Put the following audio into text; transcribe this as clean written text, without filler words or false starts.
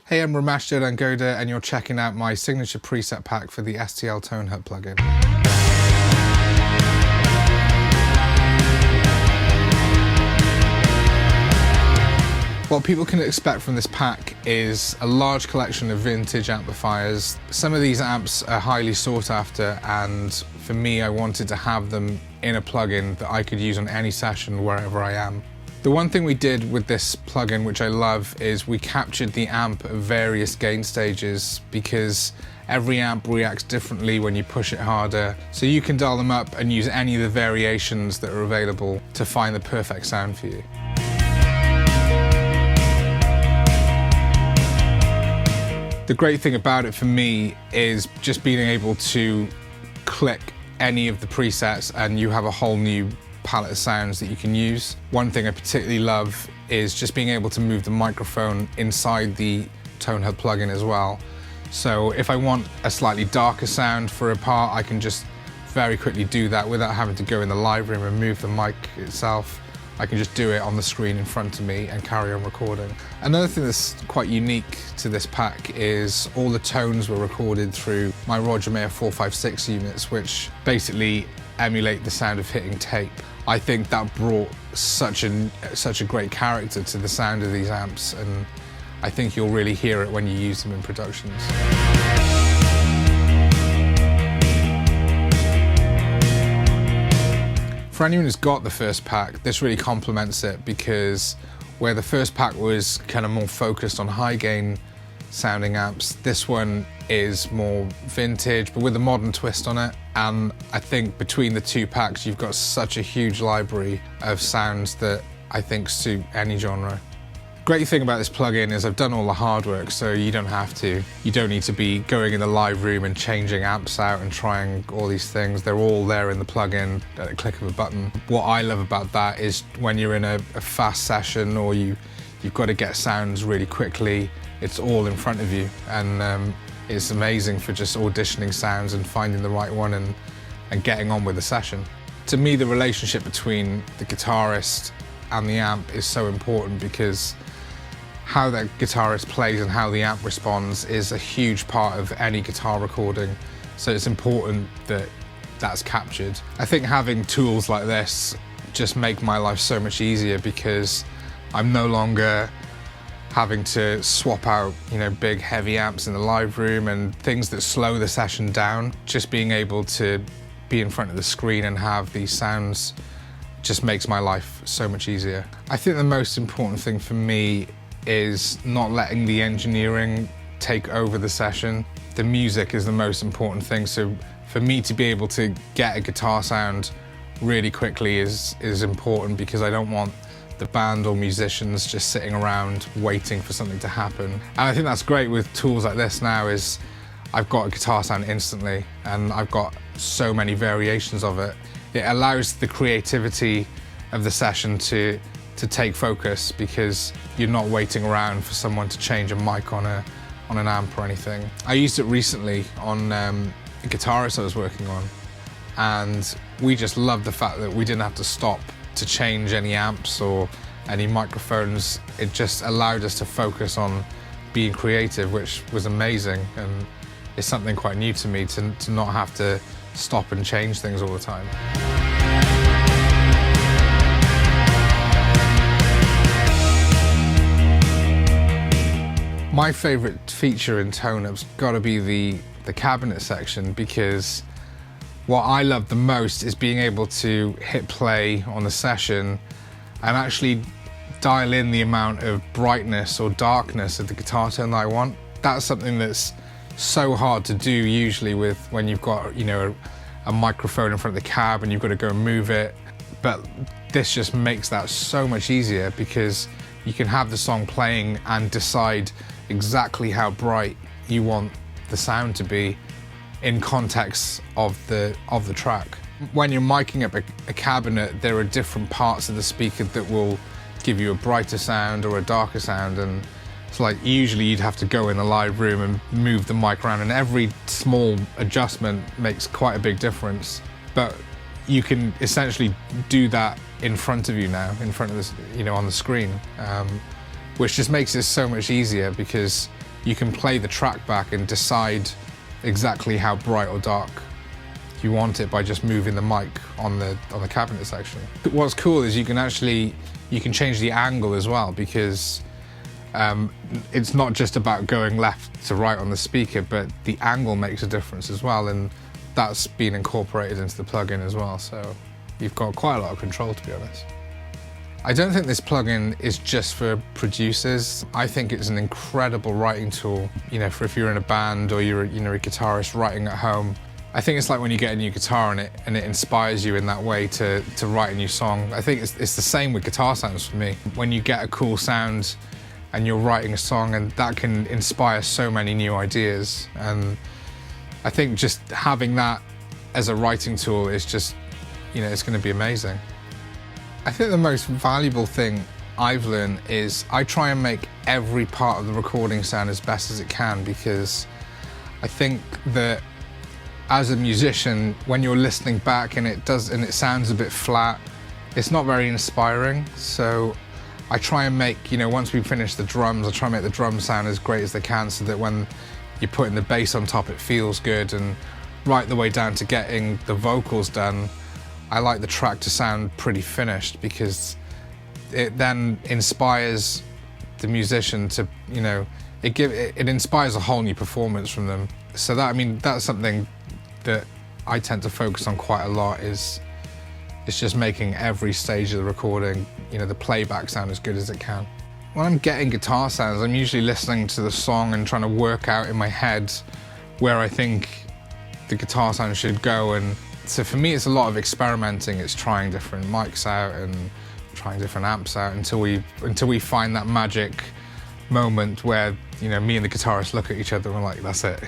Hey, I'm Romesh Dodangoda and you're checking out my signature preset pack for the STL ToneHub plugin. What people can expect from this pack is a large collection of vintage amplifiers. Some of these amps are highly sought after, and for me, I wanted to have them in a plugin that I could use on any session wherever I am. The one thing we did with this plugin, which I love, is we captured the amp at various gain stages, because every amp reacts differently when you push it harder. So you can dial them up and use any of the variations that are available to find the perfect sound for you. The great thing about it for me is just being able to click any of the presets and you have a whole new palette of sounds that you can use. One thing I particularly love is just being able to move the microphone inside the ToneHub plugin as well. So if I want a slightly darker sound for a part, I can just very quickly do that without having to go in the live room and move the mic itself. I can just do it on the screen in front of me and carry on recording. Another thing that's quite unique to this pack is all the tones were recorded through my Roger Mayer 456 units, which basically emulate the sound of hitting tape. I think that brought such a great character to the sound of these amps, and I think you'll really hear it when you use them in productions. For anyone who's got the first pack, this really complements it, because where the first pack was kind of more focused on high gain sounding amps, this one is more vintage but with a modern twist on it. And I think between the two packs you've got such a huge library of sounds that I think suit any genre. Great thing about this plugin is I've done all the hard work, so you don't have to. You don't need to be going in the live room and changing amps out and trying all these things. They're all there in the plugin at a click of a button. What I love about that is when you're in a fast session or you've got to get sounds really quickly, it's all in front of you, and it's amazing for just auditioning sounds and finding the right one and getting on with the session. To me, the relationship between the guitarist and the amp is so important, because how that guitarist plays and how the amp responds is a huge part of any guitar recording. So it's important that that's captured. I think having tools like this just make my life so much easier, because I'm no longer having to swap out, big heavy amps in the live room and things that slow the session down. Just being able to be in front of the screen and have these sounds just makes my life so much easier. I think the most important thing for me is not letting the engineering take over the session. The music is the most important thing, so for me to be able to get a guitar sound really quickly is important, because I don't want the band or musicians just sitting around waiting for something to happen. And I think that's great with tools like this now, is I've got a guitar sound instantly and I've got so many variations of it. It allows the creativity of the session to take focus, because you're not waiting around for someone to change a mic on an amp or anything. I used it recently on a guitarist I was working on, and we just loved the fact that we didn't have to stop to change any amps or any microphones. It just allowed us to focus on being creative, which was amazing, and it's something quite new to me to not have to stop and change things all the time. My favourite feature in ToneHub's got to be the cabinet section, because what I love the most is being able to hit play on the session and actually dial in the amount of brightness or darkness of the guitar tone that I want. That's something that's so hard to do usually when you've got a microphone in front of the cab and you've got to go and move it. But this just makes that so much easier, because you can have the song playing and decide exactly how bright you want the sound to be in context of the track. When you're miking up a cabinet, there are different parts of the speaker that will give you a brighter sound or a darker sound, and it's like usually you'd have to go in the live room and move the mic around, and every small adjustment makes quite a big difference. But you can essentially do that in front of you now, in front of this, on the screen, which just makes it so much easier, because you can play the track back and decide exactly how bright or dark you want it by just moving the mic on the cabinet section. What's cool is you can change the angle as well, because it's not just about going left to right on the speaker, but the angle makes a difference as well, and that's been incorporated into the plugin as well, so you've got quite a lot of control, to be honest. I don't think this plugin is just for producers. I think it's an incredible writing tool, you know, for if you're in a band or you're a guitarist writing at home. I think it's like when you get a new guitar and it inspires you in that way to write a new song. I think it's the same with guitar sounds for me. When you get a cool sound and you're writing a song, and that can inspire so many new ideas. And I think just having that as a writing tool is just, you know, it's going to be amazing. I think the most valuable thing I've learned is I try and make every part of the recording sound as best as it can, because I think that as a musician, when you're listening back and it sounds a bit flat, it's not very inspiring. So I try and make, you know, once we finish the drums, I try and make the drums sound as great as they can, so that when you're putting the bass on top, it feels good. And right the way down to getting the vocals done, I like the track to sound pretty finished, because it then inspires the musician to, you know, it inspires a whole new performance from them. So that, I mean, that's something that I tend to focus on quite a lot, is it's just making every stage of the recording, you know, the playback sound as good as it can. When I'm getting guitar sounds, I'm usually listening to the song and trying to work out in my head where I think the guitar sound should go. And so for me, it's a lot of experimenting. It's trying different mics out and trying different amps out until we find that magic moment where, you know, me and the guitarist look at each other and we're like, that's it.